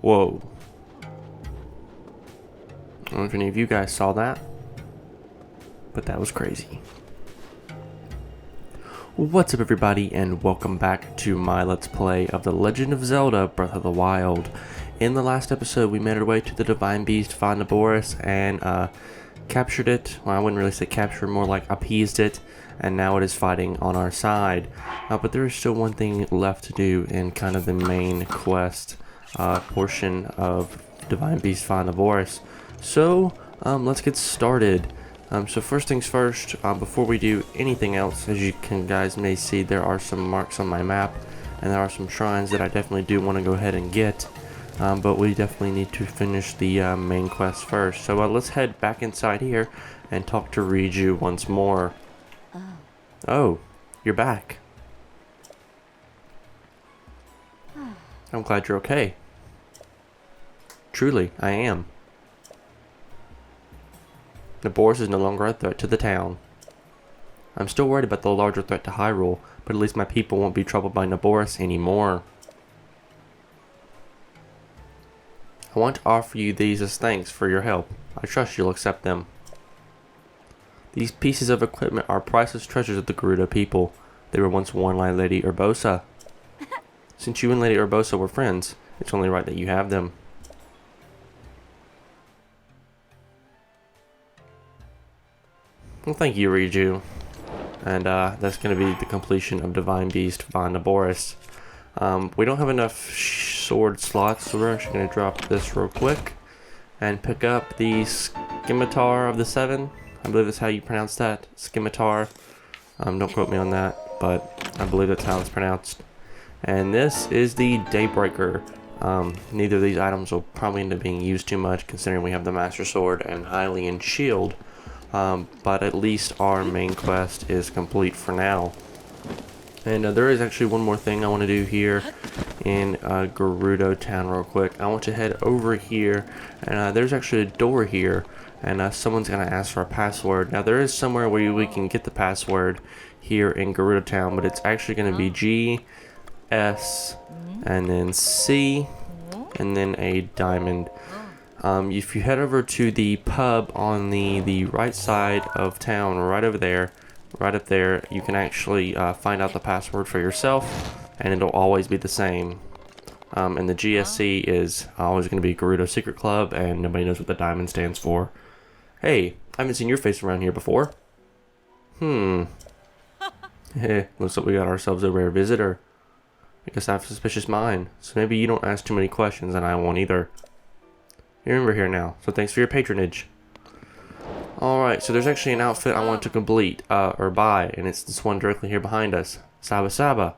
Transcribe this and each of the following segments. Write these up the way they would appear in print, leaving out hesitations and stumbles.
Whoa. I don't know if any of you guys saw that, but that was crazy. What's up everybody, and welcome back to my Let's Play of The Legend of Zelda Breath of the Wild. In the last episode, we made our way to the Divine Beast, Boris, and captured it. Well, I wouldn't really say capture, more like appeased it, and now it is fighting on our side. But there is still one thing left to do in kind of the main quest portion of Divine Beast, Boris. So, let's get started. So first things first, before we do anything else, as you guys may see, there are some marks on my map, and there are some shrines that I definitely do want to go ahead and get, but we definitely need to finish the main quest first. So let's head back inside here and talk to Riju once more. Oh, you're back. I'm glad you're okay. Truly, I am. Boris is no longer a threat to the town. I'm still worried about the larger threat to Hyrule, but at least my people won't be troubled by Boris anymore. I want to offer you these as thanks for your help. I trust you'll accept them. These pieces of equipment are priceless treasures of the Gerudo people. They were once worn by Lady Urbosa. Since you and Lady Urbosa were friends, it's only right that you have them. Well, thank you, Riju. And that's going to be the completion of Divine Beast Boris. We don't have enough sword slots, so we're actually going to drop this real quick and pick up the Scimitar of the Seven. I believe that's how you pronounce that. Scimitar. Don't quote me on that, but I believe that's how it's pronounced. And this is the Daybreaker. Neither of these items will probably end up being used too much, considering we have the Master Sword and Hylian Shield. But at least our main quest is complete for now. And there is actually one more thing I want to do here in Gerudo Town real quick. I want to head over here, and there's actually a door here, and someone's going to ask for a password. Now there is somewhere where we can get the password here in Gerudo Town, but it's actually going to be G, S, and then C, and then a diamond. If you head over to the pub on the right side of town, right over there, right up there, you can actually find out the password for yourself, and it'll always be the same. And the GSC is always going to be Gerudo Secret Club, and nobody knows what the diamond stands for. Hey, I haven't seen your face around here before. Looks like we got ourselves a rare visitor. I guess I have a suspicious mind, so maybe you don't ask too many questions, and I won't either. You're here now, so thanks for your patronage. Alright, so there's actually an outfit I want to complete, or buy, and it's this one directly here behind us. Saba Saba.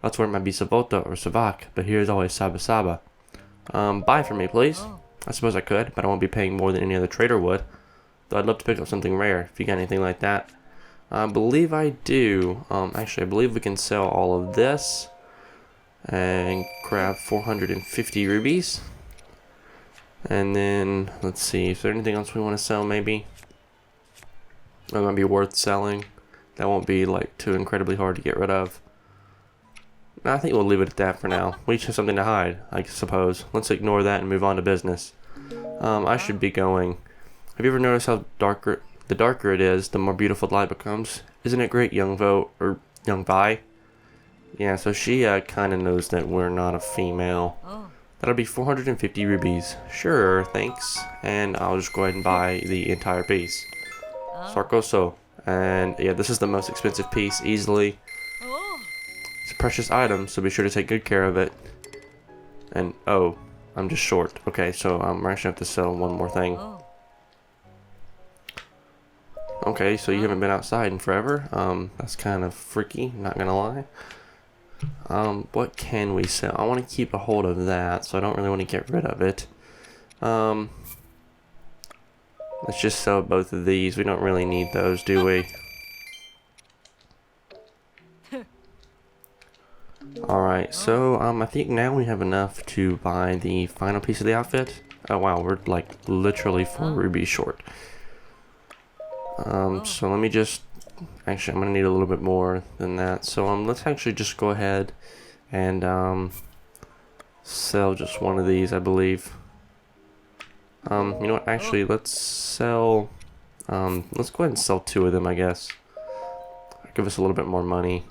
That's where it might be Savota or Savak, but here's always Saba Saba. Buy for me, please. I suppose I could, but I won't be paying more than any other trader would. Though I'd love to pick up something rare, if you got anything like that. I believe I do. Actually, I believe we can sell all of this, and grab 450 rubies. And then, let's see, is there anything else we want to sell, maybe? That might be worth selling. That won't be, like, too incredibly hard to get rid of. No, I think we'll leave it at that for now. We each have something to hide, I suppose. Let's ignore that and move on to business. I should be going. Have you ever noticed how the darker it is, the more beautiful the light becomes? Isn't it great, young Vi? Yeah, so she, kind of knows that we're not a female. That'll be 450 rubies. Sure, thanks. And I'll just go ahead and buy the entire piece. Sarkoso. And yeah, this is the most expensive piece, easily. It's a precious item, so be sure to take good care of it. And, oh, I'm just short. Okay, so we're actually have to sell one more thing. Okay, so you haven't been outside in forever. That's kind of freaky, not gonna lie. What can we sell? I want to keep a hold of that, so I don't really want to get rid of it. Let's just sell both of these. We don't really need those, do we? Alright, so, I think now we have enough to buy the final piece of the outfit. Oh wow, we're like literally 4 rubies short. So let me just... Actually, I'm going to need a little bit more than that. So let's actually just go ahead and sell just one of these, I believe. You know what? Actually, let's sell. Let's go ahead and sell 2 of them, I guess. Give us a little bit more money.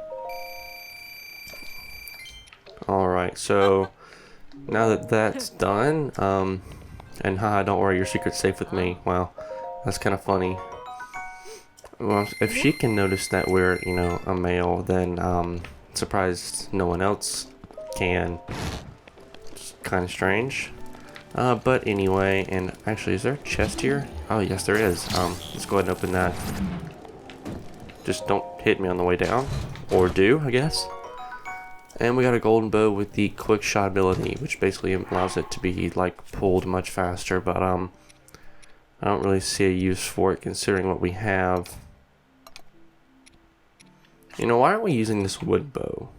Alright, so now that that's done, and haha, don't worry, your secret's safe with me. Wow, that's kind of funny. Well, if she can notice that we're, you know, a male, then surprised no one else can. It's kind of strange. But anyway, and actually, is there a chest here? Oh, yes, there is. Let's go ahead and open that. Just don't hit me on the way down. Or do, I guess. And we got a golden bow with the quick shot ability, which basically allows it to be, like, pulled much faster. But, I don't really see a use for it, considering what we have. You know, why aren't we using this wood bow?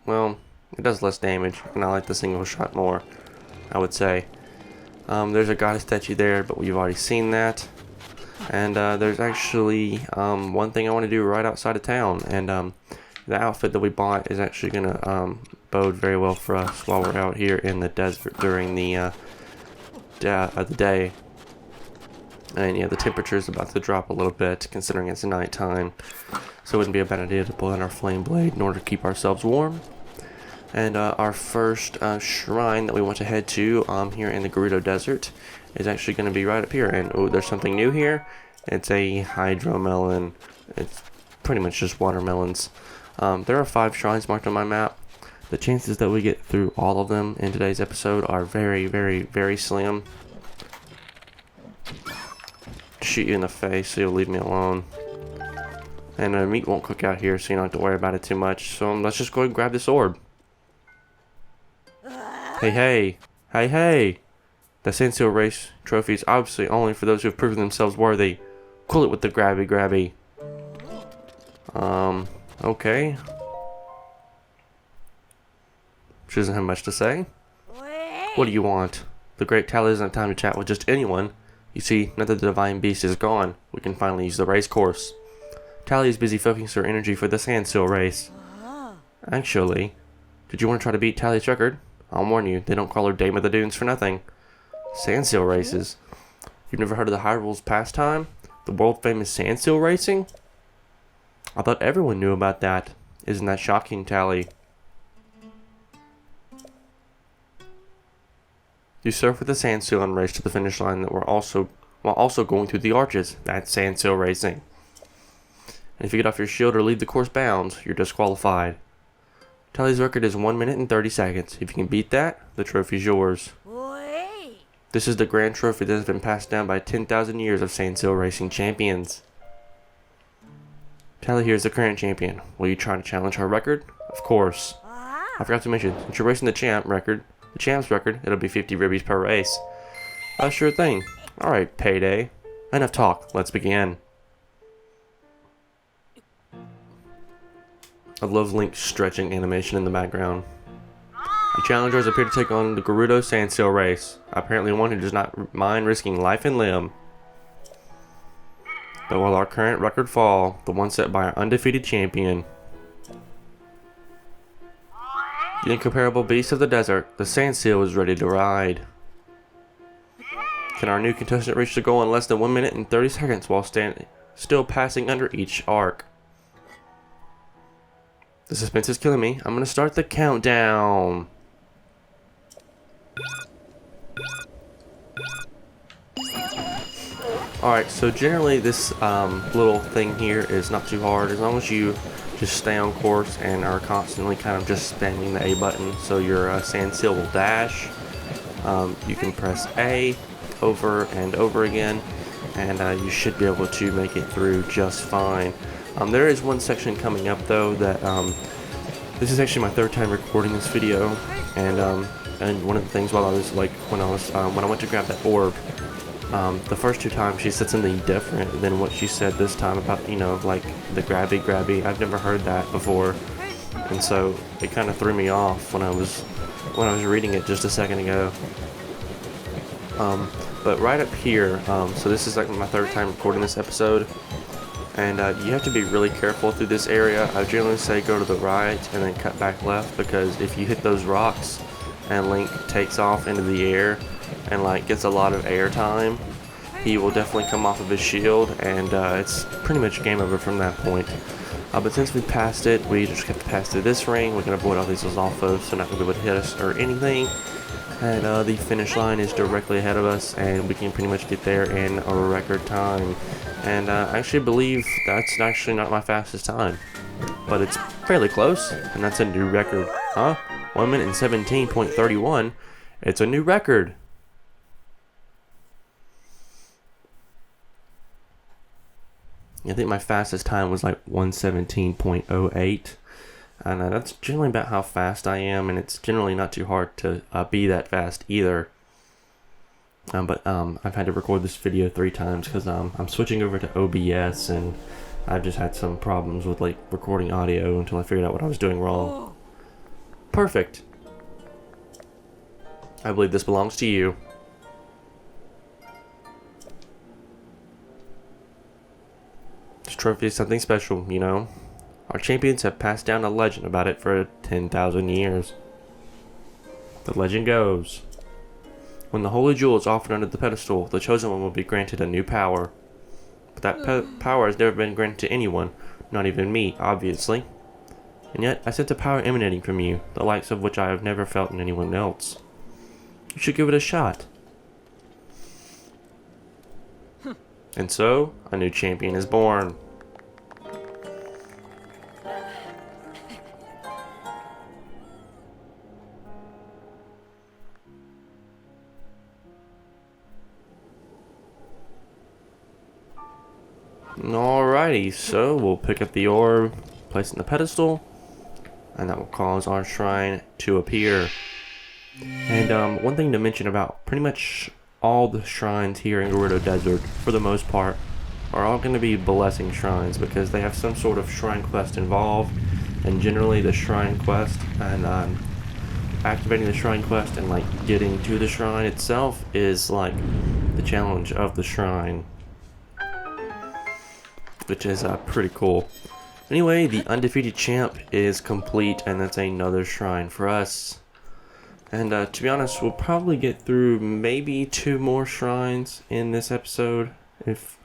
Well, it does less damage, and I like the single shot more, I would say. There's a goddess statue there, but we've already seen that. And there's actually one thing I want to do right outside of town, and the outfit that we bought is actually gonna bode very well for us while we're out here in the desert during the day. And yeah, the temperature is about to drop a little bit considering it's nighttime, so it wouldn't be a bad idea to pull out our flame blade in order to keep ourselves warm. And our first shrine that we want to head to here in the Gerudo Desert is actually going to be right up here. And oh, there's something new here. It's a hydromelon. It's pretty much just watermelons. There are 5 shrines marked on my map. The chances that we get through all of them in today's episode are very, very, very slim. Shoot you in the face, so you'll leave me alone. And meat won't cook out here, so you don't have to worry about it too much. So let's just go ahead and grab this orb. Hey, hey, hey, hey! The Sandseal Race trophy is obviously only for those who have proven themselves worthy. Cool it with the grabby grabby. Okay. She doesn't have much to say. What do you want? The great Tally doesn't have time to chat with just anyone. You see, now that the Divine Beast is gone, we can finally use the race course. Tally is busy focusing her energy for the Sandseal Race. Actually, did you want to try to beat Tally's record? I'll warn you, they don't call her Dame of the Dunes for nothing. Sandseal races? You've never heard of the Hyrule's pastime? The world-famous Sandseal racing? I thought everyone knew about that. Isn't that shocking, Tally? You surf with the Sandseal and race to the finish line while also going through the arches. That's Sandseal racing. And if you get off your shield or leave the course bounds, you're disqualified. Tally's record is 1 minute and 30 seconds. If you can beat that, the trophy's yours. This is the grand trophy that has been passed down by 10,000 years of Sandseal racing champions. Tally here is the current champion. Will you try to challenge her record? Of course. I forgot to mention, since you're racing the champ's record, it'll be 50 rubies per race. Sure thing. Alright, payday. Enough talk, let's begin. I love Link's stretching animation in the background. The challengers appear to take on the Gerudo Sandseal race. Apparently one who does not mind risking life and limb. But will our current record fall, the one set by our undefeated champion? The incomparable beast of the desert, the Sandseal is ready to ride. Can our new contestant reach the goal in less than 1 minute and 30 seconds while still passing under each arc? The suspense is killing me. I'm gonna start the countdown. Alright, so generally this little thing here is not too hard as long as you just stay on course and are constantly kind of just spamming the A button. So your Sandseal will dash. You can press A over and over again and you should be able to make it through just fine. There is one section coming up though that this is actually my 3rd time recording this video, and one of the things while I was like when I went to grab that orb, the first 2 times she said something different than what she said this time about, you know, like the grabby. I've never heard that before, and so it kind of threw me off when I was reading it just a second ago. But right up here, so this is like my 3rd time recording this episode. And you have to be really careful through this area. I generally say go to the right and then cut back left, because if you hit those rocks, and Link takes off into the air and like gets a lot of air time, he will definitely come off of his shield, and it's pretty much game over from that point. But since we passed it, we just have to pass through this ring. We can avoid all these Lizalfos, so not going to be able to hit us or anything. And the finish line is directly ahead of us, and we can pretty much get there in a record time. And I actually believe that's actually not my fastest time, but it's fairly close, and that's a new record. Huh? 1 minute and 17.31. It's a new record. I think my fastest time was like 117.08. And that's generally about how fast I am, and it's generally not too hard to be that fast either. But I've had to record this video 3 times because I'm switching over to OBS, and I've just had some problems with like recording audio until I figured out what I was doing wrong. Perfect. I believe this belongs to you. This trophy is something special, you know? Our champions have passed down a legend about it for 10,000 years. The legend goes, when the holy jewel is offered under the pedestal, the chosen one will be granted a new power. But that power has never been granted to anyone, not even me, obviously. And yet, I sense a power emanating from you, the likes of which I have never felt in anyone else. You should give it a shot. And so, a new champion is born. Alrighty, so we'll pick up the orb, place it in the pedestal, and that will cause our shrine to appear. And one thing to mention about pretty much all the shrines here in Gerudo Desert, for the most part, are all going to be blessing shrines because they have some sort of shrine quest involved, and generally the shrine quest and activating the shrine quest and like getting to the shrine itself is like the challenge of the shrine, which is pretty cool. Anyway, the undefeated champ is complete, and that's another shrine for us. And to be honest, we'll probably get through maybe 2 more shrines in this episode. If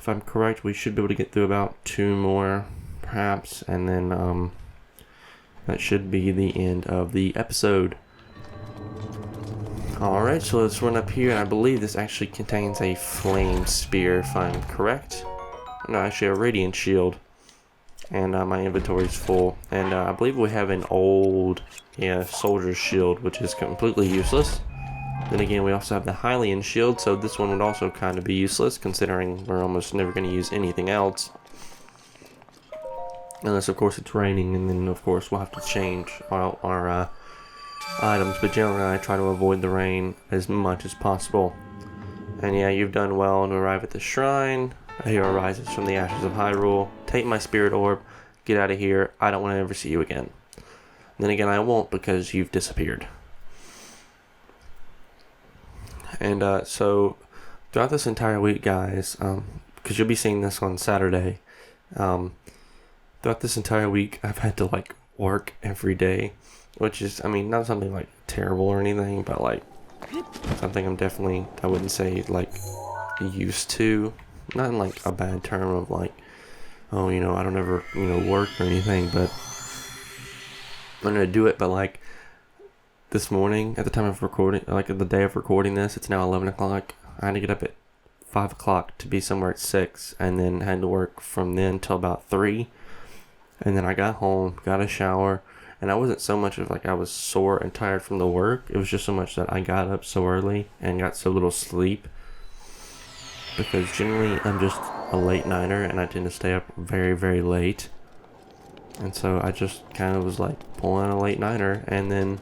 I'm correct, we should be able to get through about 2 more, perhaps, and then that should be the end of the episode. Alright, so let's run up here, and I believe this actually contains a flame spear, if I'm correct. No, actually a radiant shield. And my inventory is full. And I believe we have an old soldier's shield, which is completely useless. Then again, we also have the Hylian shield, so this one would also kind of be useless, considering we're almost never going to use anything else. Unless, of course, it's raining, and then, of course, we'll have to change our items. But generally, I try to avoid the rain as much as possible. And yeah, you've done well to arrive at the shrine. A hero rises from the ashes of Hyrule. Take my spirit orb. Get out of here. I don't want to ever see you again. Then again, I won't because you've disappeared. And so, throughout this entire week, guys, because you'll be seeing this on Saturday, throughout this entire week, I've had to, like, work every day, which is, I mean, not something, like, terrible or anything, but, like, something I wouldn't say, like, used to. Not in, like, a bad term of, like, oh, you know, I don't ever, you know, work or anything, but I'm gonna do it. But, like, this morning, at the time of recording, like, the day of recording this, it's now 11 o'clock. I had to get up at 5 o'clock to be somewhere at 6, and then had to work from then till about 3. And then I got home, got a shower, and I wasn't so much of, like, I was sore and tired from the work. It was just so much that I got up so early and got so little sleep. Because generally, I'm just a late nighter, and I tend to stay up very, very late. And so I just kind of was, like, pulling a late nighter, and then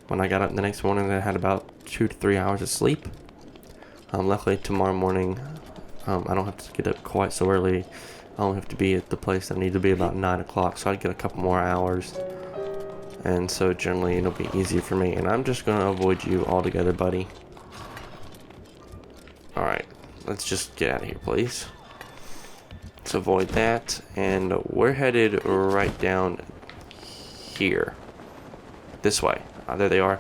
when I got up the next morning, I had about 2 to 3 hours of sleep. Luckily, tomorrow morning, I don't have to get up quite so early. I only have to be at the place I need to be about 9 o'clock, so I'd get a couple more hours. And so generally, it'll be easier for me. And I'm just going to avoid you altogether, buddy. Alright, let's just get out of here, please. Let's avoid that. And we're headed right down here. This way. There they are.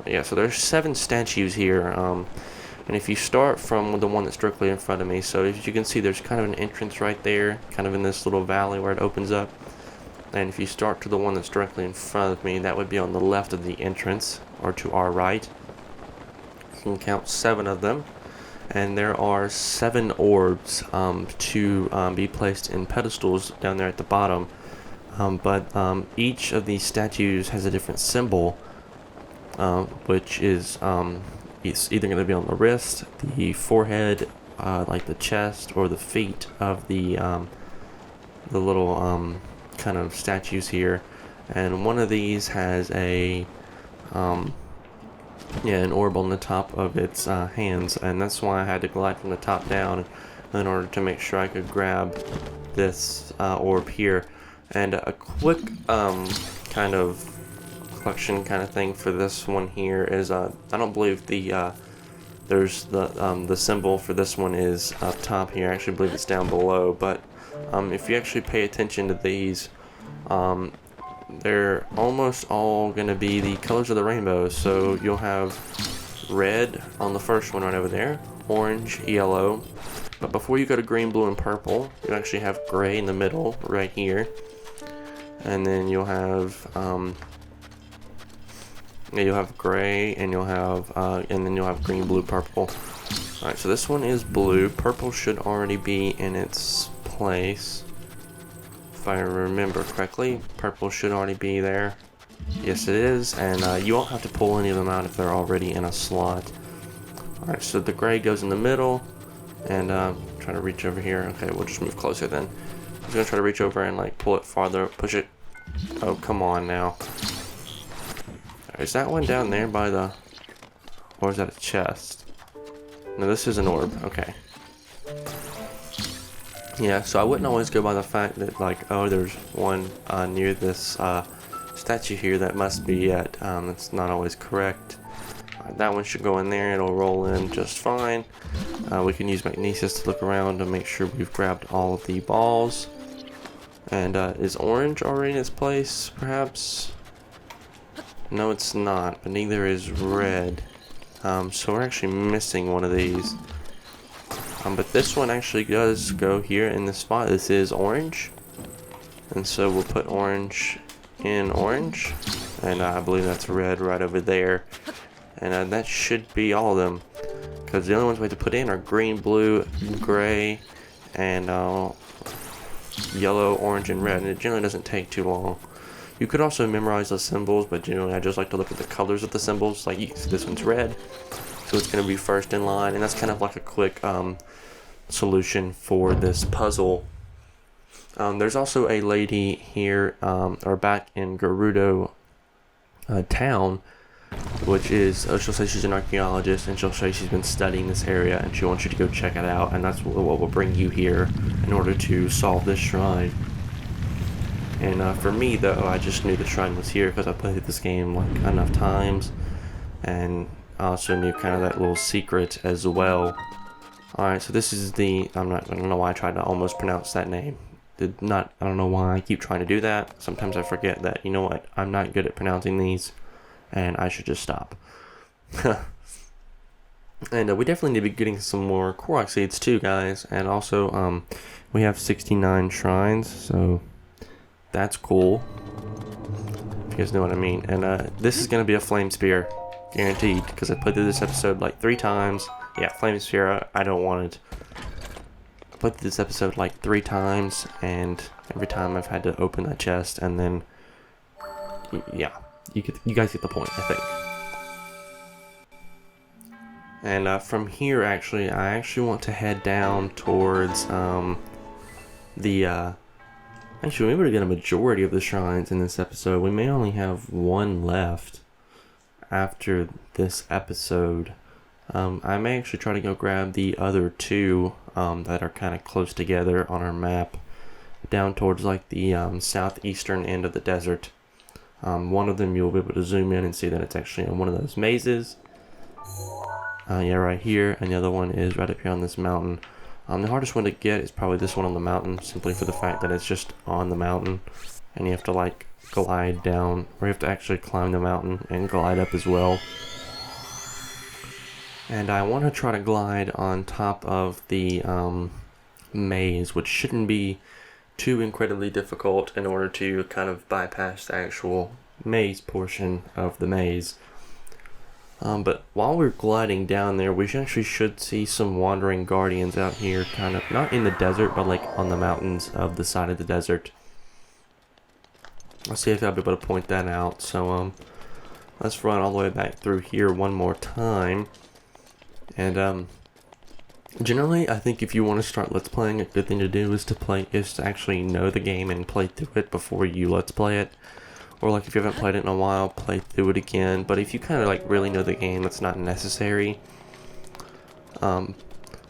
Yeah, so there's 7 statues here. And if you start from the one that's directly in front of me, so as you can see, there's kind of an entrance right there, kind of in this little valley where it opens up. And if you start to the one that's directly in front of me, that would be on the left of the entrance, or to our right. You can count 7 of them. And there are 7 orbs to be placed in pedestals down there at the bottom. But each of these statues has a different symbol, which is it's either going to be on the wrist, the forehead, like the chest, or the feet of the little kind of statues here. And one of these has an orb on the top of its hands, and that's why I had to glide from the top down in order to make sure I could grab this orb here. And a quick kind of collection kind of thing for this one here is I don't believe there's the symbol for this one is up top here. I actually believe it's down below, but if you actually pay attention to these, they're almost all going to be the colors of the rainbow. So you'll have red on the first one right over there, orange, yellow, but before you go to green, blue, and purple, you actually have gray in the middle right here, and then you'll have gray, and then you'll have green, blue, purple. Alright, so this one is blue. Purple should already be in its place. If I remember correctly, purple should already be there. Yes, it is, and you won't have to pull any of them out if they're already in a slot. Alright, so the gray goes in the middle, and try to reach over here. Okay, we'll just move closer then. I'm just gonna try to reach over and like pull it farther, push it. Oh, come on now. Is that one down there by the... or is that a chest? No, this is an orb. Okay. Yeah, so I wouldn't always go by the fact that, like, oh, there's one near this statue here that must be it. That's not always correct. That one should go in there. It'll roll in just fine. We can use magnesis to look around to make sure we've grabbed all of the balls. And is orange already in its place, perhaps? No, it's not, but neither is red. So we're actually missing one of these. But this one actually does go here in this spot. This is orange. And so we'll put orange in orange. And I believe that's red right over there. And that should be all of them. Because the only ones we have to put in are green, blue, gray, and yellow, orange, and red. And it generally doesn't take too long. You could also memorize the symbols, but generally I just like to look at the colors of the symbols. Like, you can see this one's red, so it's going to be first in line, and that's kind of like a quick solution for this puzzle. There's also a lady here, or back in Gerudo town, which is, she'll say she's an archaeologist, and she'll say she's been studying this area, and she wants you to go check it out, and that's what will bring you here in order to solve this shrine. And for me, though, I just knew the shrine was here because I played this game like enough times, and I also knew kind of that little secret as well. Alright, so this is the, I don't know why I tried to almost pronounce that name. I don't know why I keep trying to do that. Sometimes I forget that, you know what, I'm not good at pronouncing these, and I should just stop. And we definitely need to be getting some more Korok seeds too, guys. And also, we have 69 shrines, so that's cool. If you guys know what I mean. And this is going to be a flame spear, guaranteed, because I played through this episode like 3 times. Yeah, flame spear, I don't want it. I played through this episode like 3 times, and every time I've had to open that chest, and then, yeah, you guys get the point, I think. And from here, actually, I actually want to head down towards actually, we would get a majority of the shrines in this episode. We may only have 1 left after this episode. I may actually try to go grab the other 2 that are kind of close together on our map, down towards like the southeastern end of the desert. One of them you'll be able to zoom in and see that it's actually in one of those mazes. Yeah, right here, and the other one is right up here on this mountain. The hardest one to get is probably this one on the mountain, simply for the fact that it's just on the mountain, and you have to like glide down, or you have to actually climb the mountain and glide up as well. And I want to try to glide on top of the maze, which shouldn't be too incredibly difficult in order to kind of bypass the actual maze portion of the maze. But while we're gliding down there, we actually should see some wandering guardians out here, kind of not in the desert, but like on the mountains of the side of the desert. Let's see if I'll be able to point that out. So let's run all the way back through here one more time. And generally, I think if you want to start Let's Playing, a good thing to do is to actually know the game and play through it before you Let's Play it. Or like if you haven't played it in a while, play through it again. But if you kind of like really know the game, that's not necessary. But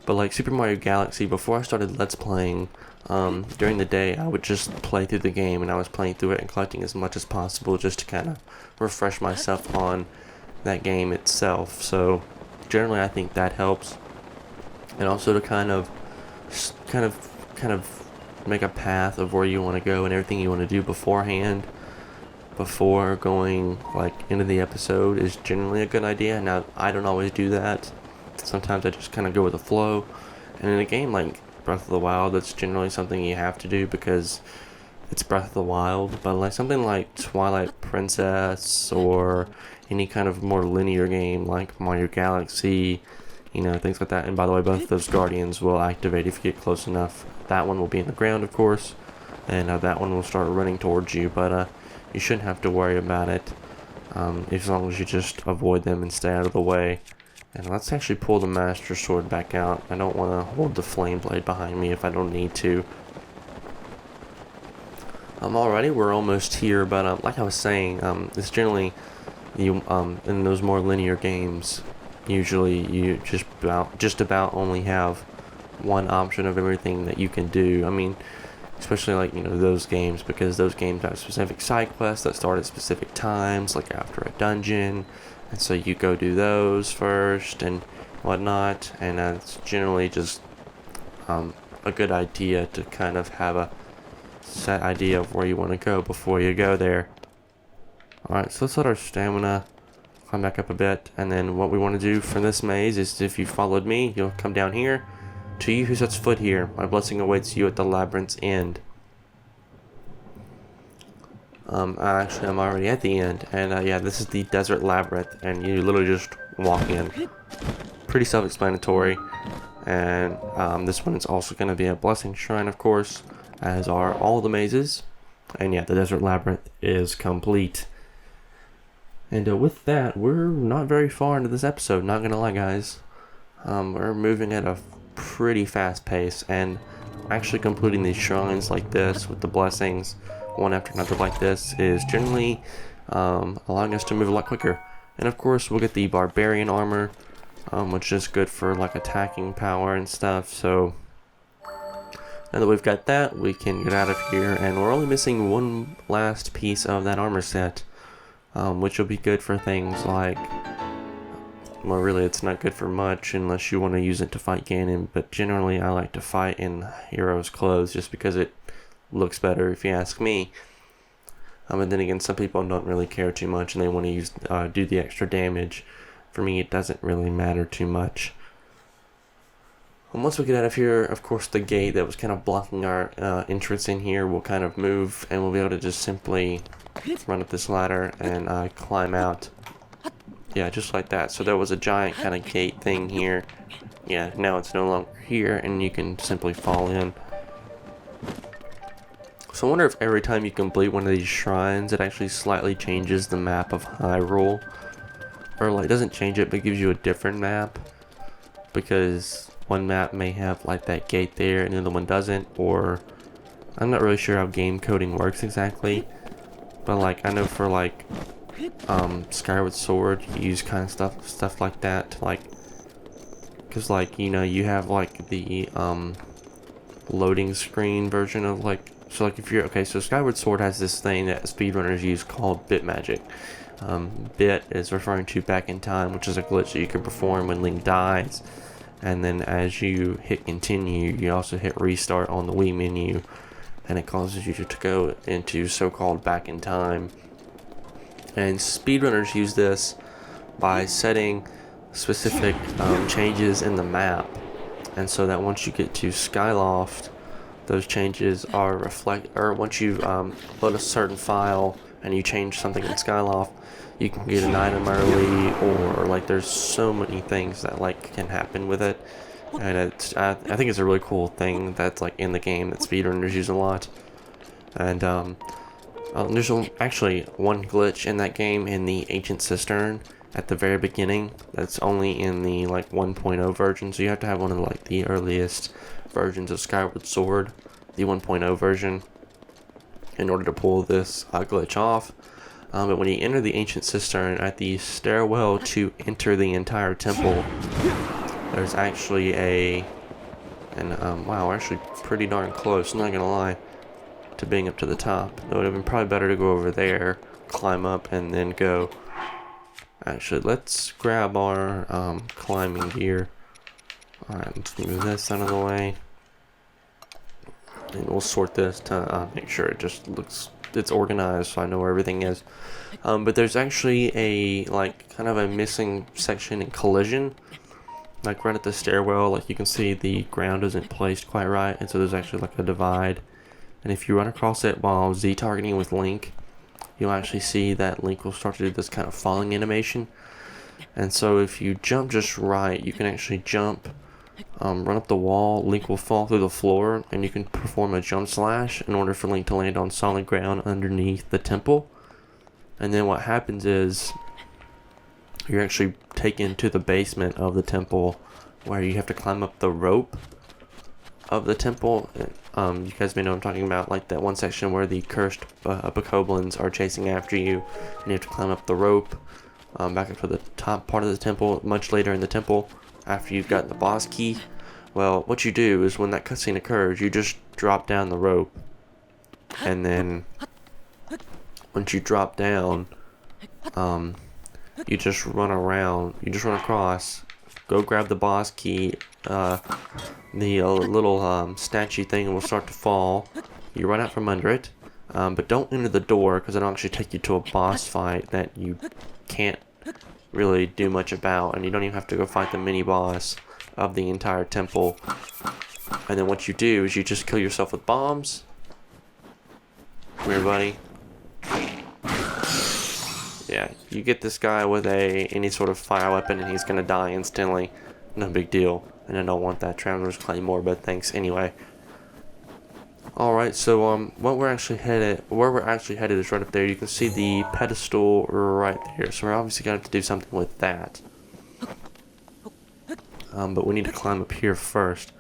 like Super Mario Galaxy, before I started Let's Playing, during the day I would just play through the game, and I was playing through it and collecting as much as possible just to kind of refresh myself on that game itself. So generally I think that helps. And also to kind of make a path of where you want to go and everything you want to do beforehand, before going like into the episode, is generally a good idea. Now, I don't always do that. Sometimes I just kind of go with the flow. And in a game like Breath of the Wild, that's generally something you have to do because it's Breath of the Wild. But like something like Twilight Princess or any kind of more linear game like Mario Galaxy, you know, things like that. And by the way, both of those guardians will activate if you get close enough. That one will be in the ground, of course, and that one will start running towards you. But you shouldn't have to worry about it, as long as you just avoid them and stay out of the way. And let's actually pull the Master Sword back out. I don't want to hold the Flame Blade behind me if I don't need to. Alrighty, we're almost here, but like I was saying, it's generally, you in those more linear games, usually you just about only have one option of everything that you can do. I mean, especially like, you know, those games, because those games have specific side quests that start at specific times, like after a dungeon, and so you go do those first and whatnot. And it's generally just a good idea to kind of have a set idea of where you want to go before you go there. Alright, so let's let our stamina climb back up a bit, and then what we want to do for this maze is, if you followed me, you'll come down here. To you who sets foot here, my blessing awaits you at the labyrinth's end. Actually, I'm already at the end, and yeah, this is the desert labyrinth, and you literally just walk in. Pretty self-explanatory, and this one is also going to be a blessing shrine, of course, as are all the mazes. And yeah, the desert labyrinth is complete. And with that, we're not very far into this episode, not gonna lie, guys. We're moving at a pretty fast pace, and actually completing these shrines like this with the blessings one after another like this is generally allowing us to move a lot quicker. And of course we'll get the barbarian armor, which is good for like attacking power and stuff. So now that we've got that, we can get out of here, and we're only missing one last piece of that armor set, which will be good for things like, well, really it's not good for much unless you want to use it to fight Ganon, but generally I like to fight in hero's clothes just because it looks better, if you ask me. And then again, some people don't really care too much and they want to do the extra damage. For me, it doesn't really matter too much. And once we get out of here, of course the gate that was kind of blocking our entrance in here will kind of move, and we'll be able to just simply run up this ladder and climb out. Yeah, just like that. So there was a giant kind of gate thing here. Yeah, now it's no longer here, and you can simply fall in. So I wonder if every time you complete one of these shrines, it actually slightly changes the map of Hyrule. Or like, doesn't change it, but gives you a different map. Because one map may have like that gate there, and the other one doesn't. Or I'm not really sure how game coding works exactly. But like, I know for like Skyward Sword, you use kind of stuff like that, like, because like, you know, you have like the loading screen version of like, so like if you're, okay, so Skyward Sword has this thing that speedrunners use called bit magic. Bit is referring to back in time, which is a glitch that you can perform when Link dies, and then as you hit continue, you also hit restart on the Wii menu, and it causes you to go into so-called back in time. And speedrunners use this by setting specific changes in the map, and so that once you get to Skyloft, those changes are once you load a certain file and you change something in Skyloft, you can get an item early, or like there's so many things that like can happen with it, and I think it's a really cool thing that's like in the game that speedrunners use a lot. And there's actually one glitch in that game in the Ancient Cistern at the very beginning that's only in the like 1.0 version, so you have to have one of like the earliest versions of Skyward Sword, the 1.0 version, in order to pull this glitch off. But when you enter the Ancient Cistern, at the stairwell to enter the entire temple, there's actually wow, we're actually pretty darn close, not gonna lie, to being up to the top. It would have been probably better to go over there, climb up, and then go. Actually, let's grab our climbing gear. Alright, let's move this out of the way. And we'll sort this to make sure it's organized so I know where everything is. But there's actually a kind of a missing section in collision. Like right at the stairwell, like you can see the ground isn't placed quite right, and so there's actually like a divide. And if you run across it while Z-targeting with Link, you'll actually see that Link will start to do this kind of falling animation. And so if you jump just right, you can actually jump, run up the wall, Link will fall through the floor, and you can perform a jump slash in order for Link to land on solid ground underneath the temple. And then what happens is you're actually taken to the basement of the temple, where you have to climb up the rope of the temple. You guys may know what I'm talking about, like that one section where the cursed bokoblins are chasing after you, and you have to climb up the rope back up to the top part of the temple, much later in the temple, after you've gotten the boss key. Well, what you do is when that cutscene occurs, you just drop down the rope, and then once you drop down, you just run around, you just run across, go grab the boss key, the little statue thing will start to fall, you run out from under it, but don't enter the door, because it'll actually take you to a boss fight that you can't really do much about, and you don't even have to go fight the mini boss of the entire temple. And then what you do is you just kill yourself with bombs. Come here, buddy. Yeah, you get this guy with any sort of fire weapon and he's gonna die instantly. No big deal. And I don't want that Traveler's Claymore, but thanks anyway. Alright, so where we're actually headed is right up there. You can see the pedestal right there. So we're obviously gonna have to do something with that. But we need to climb up here first.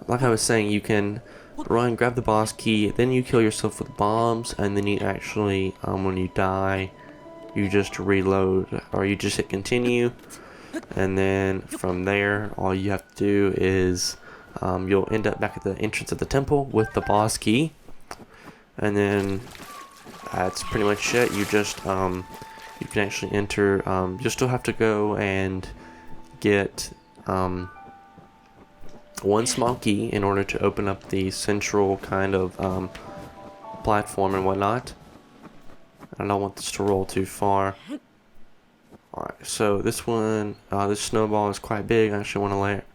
Like I was saying, you can run, grab the boss key, then you kill yourself with bombs, and then you actually, when you die, you just reload, or you just hit continue, and then from there, all you have to do is, you'll end up back at the entrance of the temple with the boss key, and then that's pretty much it. You just, you can actually enter, you still have to go and get, one small key in order to open up the central kind of platform and whatnot. I don't want this to roll too far. Alright, so this one, this snowball is quite big. I actually want to lay it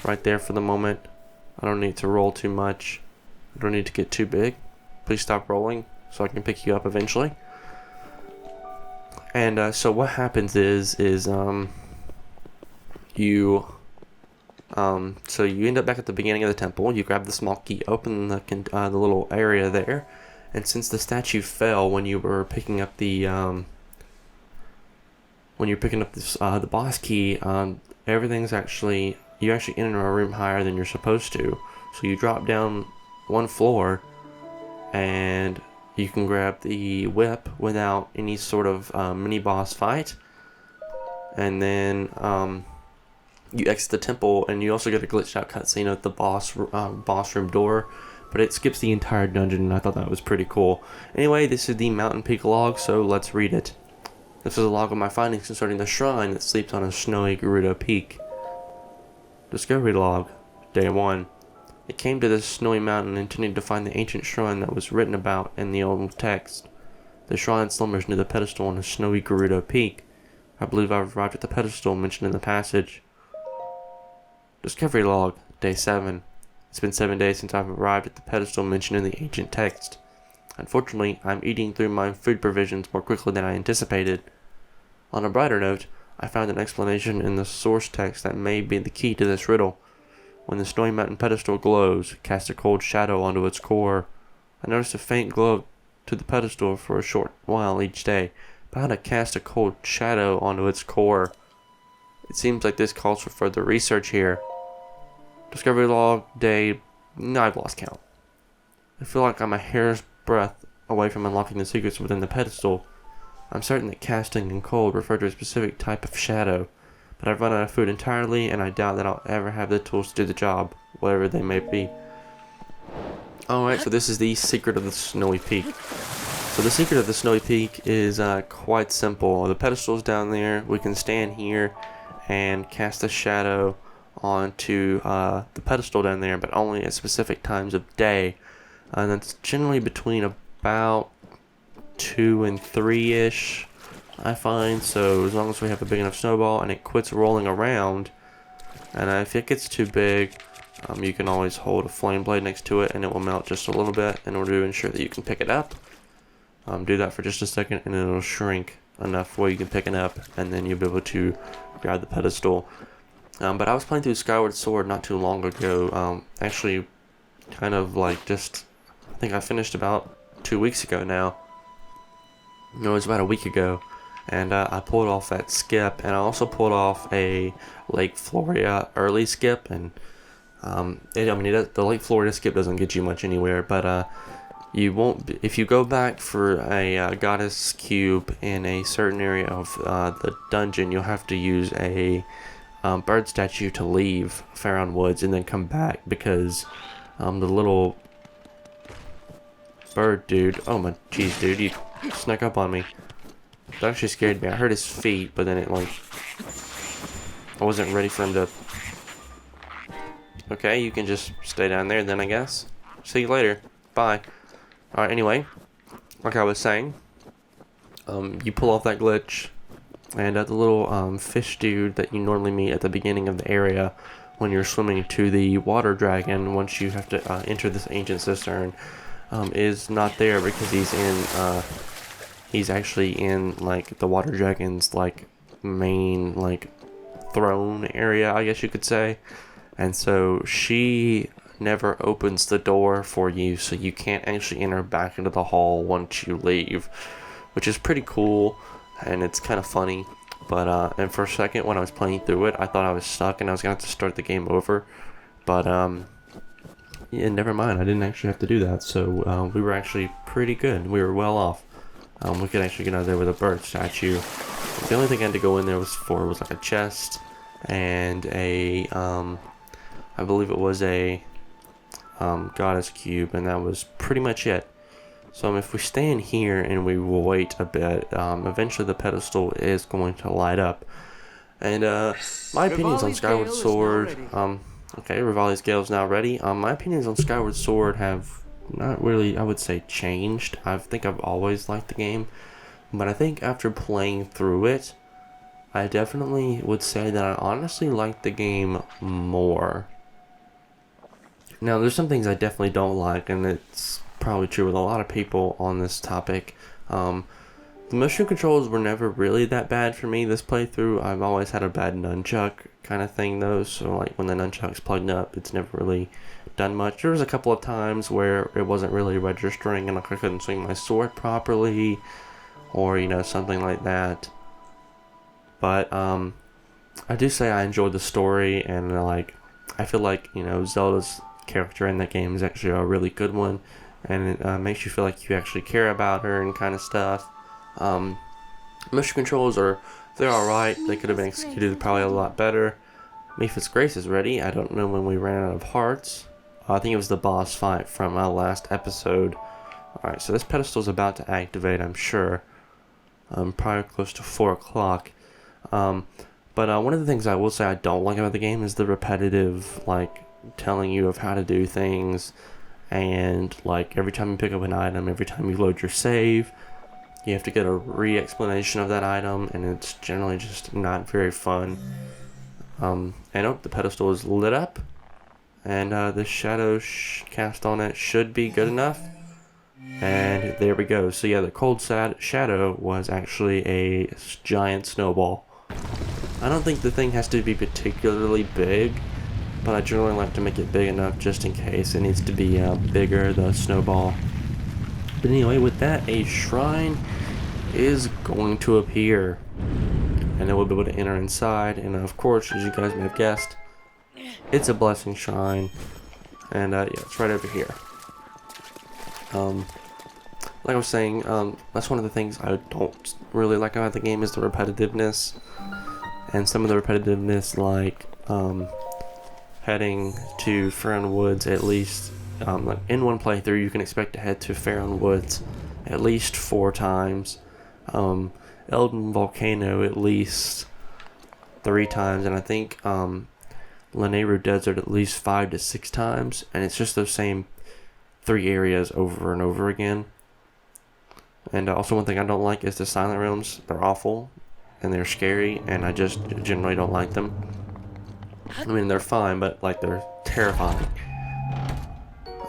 right there for the moment. I don't need to roll too much. I don't need to get too big. Please stop rolling so I can pick you up eventually. And so what happens is so you end up back at the beginning of the temple. You grab the small key, open the little area there, and since the statue fell when you were picking up the the boss key, everything's actually, you actually enter a room higher than you're supposed to. So you drop down one floor, and you can grab the whip without any sort of mini boss fight, and then you exit the temple, and you also get a glitched out cutscene at the boss room door, but it skips the entire dungeon, and I thought that was pretty cool. Anyway, this is the Mountain Peak log, so let's read it. This is a log of my findings concerning the shrine that sleeps on a snowy Gerudo Peak. Discovery log, day 1. It came to this snowy mountain intending to find the ancient shrine that was written about in the old text. The shrine slumbers near the pedestal on a snowy Gerudo Peak. I believe I've arrived at the pedestal mentioned in the passage. Discovery log, day 7. It's been 7 days since I've arrived at the pedestal mentioned in the ancient text. Unfortunately, I'm eating through my food provisions more quickly than I anticipated. On a brighter note, I found an explanation in the source text that may be the key to this riddle. When the snowy mountain pedestal glows, cast a cold shadow onto its core. I noticed a faint glow to the pedestal for a short while each day, but how to cast a cold shadow onto its core? It seems like this calls for further research here. Discovery log, day... No, I've lost count. I feel like I'm a hair's breadth away from unlocking the secrets within the pedestal. I'm certain that casting and cold refer to a specific type of shadow, but I've run out of food entirely, and I doubt that I'll ever have the tools to do the job, whatever they may be. Alright, so this is the secret of the snowy peak. So the secret of the snowy peak is quite simple. The pedestal's down there. We can stand here and cast a shadow onto the pedestal down there, but only at specific times of day. And that's generally between about 2 and 3-ish, I find. So as long as we have a big enough snowball and it quits rolling around, and if it gets too big, you can always hold a flame blade next to it and it will melt just a little bit in order to ensure that you can pick it up. Do that for just a second and it'll shrink enough where you can pick it up, and then you'll be able to grab the pedestal. But I was playing through Skyward Sword not too long ago, actually kind of like I think I finished about 2 weeks ago now. No, it was about a week ago, and I pulled off that skip, and I also pulled off a Lake Florida early skip, and the Lake Florida skip doesn't get you much anywhere, but you won't if you go back for a goddess cube in a certain area of the dungeon, you'll have to use a bird statue to leave Farron Woods and then come back, because the little bird dude, oh my jeez dude, you snuck up on me. That actually scared me. I heard his feet, but then I wasn't ready for him to... Okay, you can just stay down there then, I guess. See you later. Bye. Alright, anyway, like I was saying, you pull off that glitch, and the little fish dude that you normally meet at the beginning of the area when you're swimming to the water dragon, once you have to enter this ancient cistern, is not there, because he's actually in like the water dragon's like main like throne area, I guess you could say. And so she never opens the door for you, so you can't actually enter back into the hall once you leave, which is pretty cool, and it's kind of funny. But and for a second when I was playing through it, I thought I was stuck and I was gonna have to start the game over, but yeah, never mind, I didn't actually have to do that. So we were actually pretty good. We were well off. We could actually get out of there with a bird statue. The only thing I had to go in there was like a chest and a I believe it was a goddess cube, and that was pretty much it. So if we stay in here and we wait a bit, eventually the pedestal is going to light up. And my opinions on Skyward Sword, okay, Rivali's Gale is now ready. My opinions on Skyward Sword have not really, I would say, changed. I think I've always liked the game, but I think after playing through it, I definitely would say that I honestly like the game more. Now, there's some things I definitely don't like, and it's probably true with a lot of people on this topic. The motion controls were never really that bad for me this playthrough. I've always had a bad nunchuck kind of thing though, so like when the nunchuck's plugged up, it's never really done much. There was a couple of times where it wasn't really registering and like I couldn't swing my sword properly, or something like that. But I do say I enjoyed the story, and I feel like Zelda's character in that game is actually a really good one, and it makes you feel like you actually care about her and kind of stuff. Motion controls they're alright. They could have been executed probably a lot better. Mephis Grace is ready. I don't know when we ran out of hearts. I think it was the boss fight from our last episode. Alright, so this pedestal is about to activate, I'm sure. Probably close to 4 o'clock. But one of the things I will say I don't like about the game is the repetitive, telling you of how to do things, and like every time you pick up an item, every time you load your save, you have to get a re-explanation of that item, and it's generally just not very fun. And oh, the pedestal is lit up, and the shadow cast on it should be good enough. And there we go. So yeah, the cold shadow was actually a giant snowball. I don't think the thing has to be particularly big, but I generally like to make it big enough just in case it needs to be bigger, the snowball. But anyway, with that, a shrine is going to appear, and then we'll be able to enter inside. And of course, as you guys may have guessed, it's a blessing shrine, and yeah, it's right over here. Like I was saying, that's one of the things I don't really like about the game is the repetitiveness, and some of the repetitiveness, like heading to Faron Woods at least. Like in one playthrough, you can expect to head to Faron Woods at least 4 times. Elden Volcano at least 3 times, and I think Lanayru Desert at least 5 to 6 times, and it's just those same 3 areas over and over again. And also one thing I don't like is the Silent Realms. They're awful, and they're scary, and I just generally don't like them. I mean, they're fine, but like they're terrifying.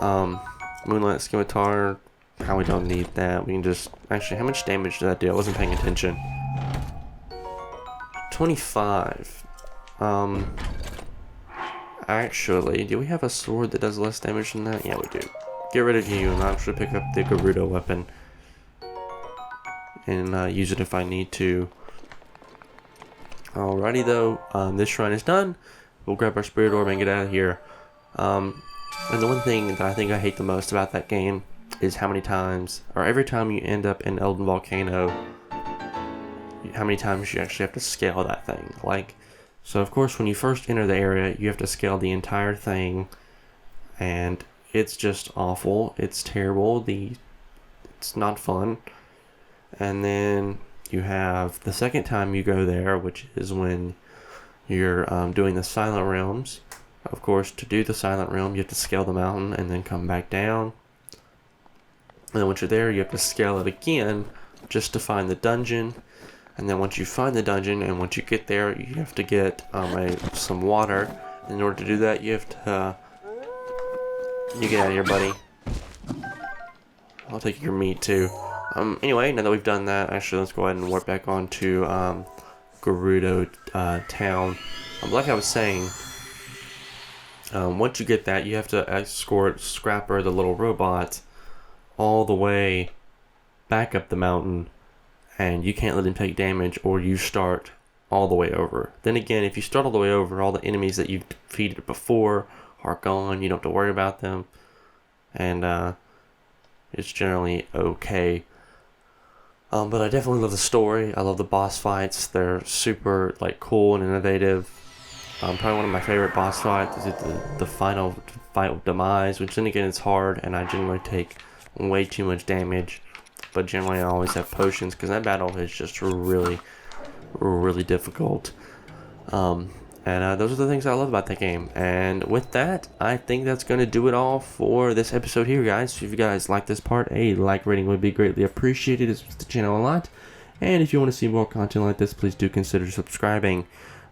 Moonlight Scimitar, probably don't need that. We can just... Actually, how much damage did that do? I wasn't paying attention. 25. Actually, do we have a sword that does less damage than that? Yeah, we do. Get rid of you, and I'll actually pick up the Gerudo weapon. And use it if I need to. Alrighty though, this shrine is done. We'll grab our Spirit Orb and get out of here. And the one thing that I think I hate the most about that game is how many times, or every time you end up in Elden Volcano, how many times you actually have to scale that thing. Like, so of course when you first enter the area, you have to scale the entire thing, and it's just awful. It's terrible. It's not fun. And then you have the second time you go there, which is when you're doing the Silent Realms. Of course, to do the Silent Realm, you have to scale the mountain and then come back down. And then once you're there, you have to scale it again just to find the dungeon. And then once you find the dungeon, and once you get there, you have to get some water. In order to do that, you have to... you get out of here, buddy. I'll take your meat, too. Anyway, now that we've done that, actually, let's go ahead and warp back on to Gerudo Town. Like I was saying, once you get that, you have to escort Scrapper, the little robot, all the way back up the mountain, and you can't let him take damage, or you start all the way over. Then again, if you start all the way over, all the enemies that you've defeated before are gone. You don't have to worry about them, and it's generally okay. But I definitely love the story. I love the boss fights. They're super cool and innovative. Probably one of my favorite boss fights is the final fight with Demise, which then again is hard, and I generally take way too much damage. But generally I always have potions, because that battle is just really, really difficult. And those are the things I love about that game. And with that, I think that's going to do it all for this episode here, guys. So if you guys like this part, a like rating would be greatly appreciated. It helps the channel a lot. And if you want to see more content like this, please do consider subscribing.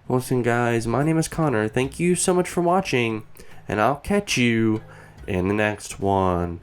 Once again, guys, my name is Connor. Thank you so much for watching, and I'll catch you in the next one.